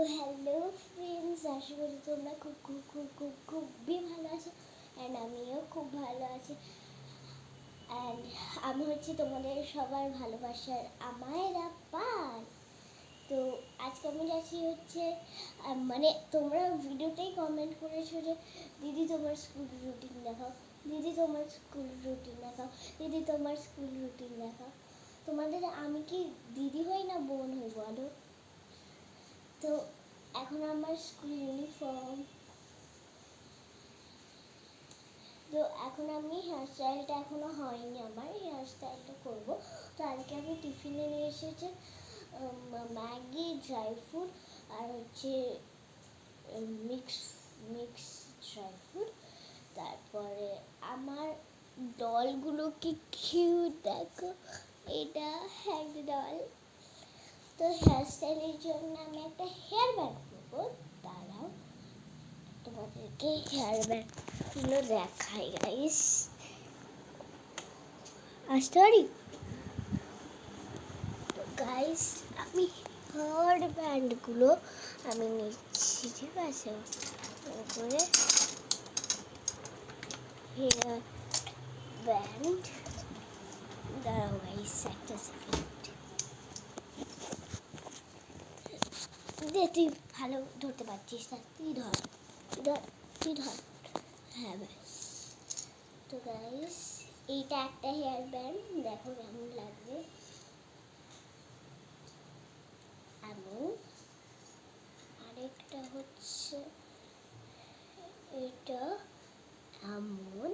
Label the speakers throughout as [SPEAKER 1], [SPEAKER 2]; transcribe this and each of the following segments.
[SPEAKER 1] Hello friends, আশা করি তোমরা খুব খুব খুব খুব খুবই ভালো আছো। অ্যান্ড আমিও খুব ভালো আছি। অ্যান্ড আমি হচ্ছি তোমাদের সবার ভালোবাসার আমায়রা পাল। তো আজকে আমি যাচ্ছি হচ্ছে মানে তোমরা ভিডিওতেই কমেন্ট করেছো যে দিদি তোমার স্কুল রুটিন দেখাও, দিদি তোমার স্কুল রুটিন দেখাও, দিদি তোমার স্কুল রুটিন দেখাও। তোমাদের আমি কি দিদি হই না বোন হই বলো? তো এখন আমার স্কুল ইউনিফর্ম। তো এখন আমি হেয়ারস্টাইলটা এখনো হয়নি, আমার হেয়ারস্টাইলটা করবো। তো আজকে আমি টিফিনে নিয়ে এসেছি ম্যাগি, ড্রাই ফ্রুট আর হচ্ছে মিক্স মিক্স ড্রাই ফ্রুট। তারপরে আমার ডলগুলো কি কিউট দেখো, এটা হ্যাং ডল। তো হেয়ারস্টাইলের জন্য আমি একটা হেয়ার ব্যান্ড করবো। দাঁড়াও তোমাদেরকে হেয়ার ব্যান্ডগুলো দেখাই গাইস, আসতে পারি? তো গাইস আমি হেয়ার ব্যান্ডগুলো আমি নিচ্ছি, ঠিক আছে? তারপরে হেয়ার ব্যান্ড, দাঁড়াও গাইস একটা সেকেন্ড। তুই ভালো ধরতে পারছিস না, তুই ধর, তুই ধর। হ্যাঁ ব্যাস। তো গাইস এইটা একটা হেয়ার ব্যান্ড, দেখো কেমন লাগবে। এমন আরেকটা হচ্ছে এটা এমন,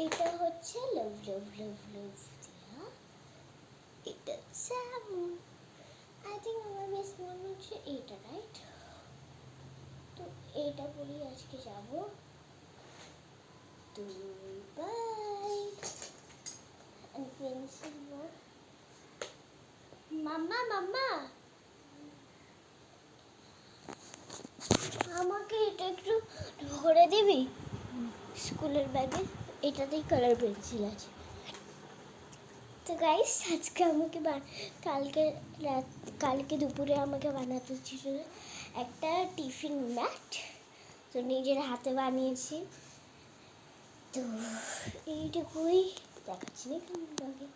[SPEAKER 1] এটা হচ্ছে লাভ লাভ লাভ লাভ দিয়া, এটা হচ্ছে এমন। আই থিঙ্ক আমার বেশ মনে হচ্ছে এটা, রাইট? তো এটা পরেই আজকে যাব। তো বাই। পেন্সিল নোট, মাম্মা মাম্মা আমাকে এটা একটু ধরে দিবি স্কুলের ব্যাগে, এটাতেই কালার পেন্সিল আছে। তো গাইস আজকে আমাকে কালকে দুপুরে আমাকে বানাতে ছিল একটা টিফিন ম্যাট, তো নিজের হাতে বানিয়েছি। তো এইটুকুই, দেখাচ্ছি না কেমন লাগে।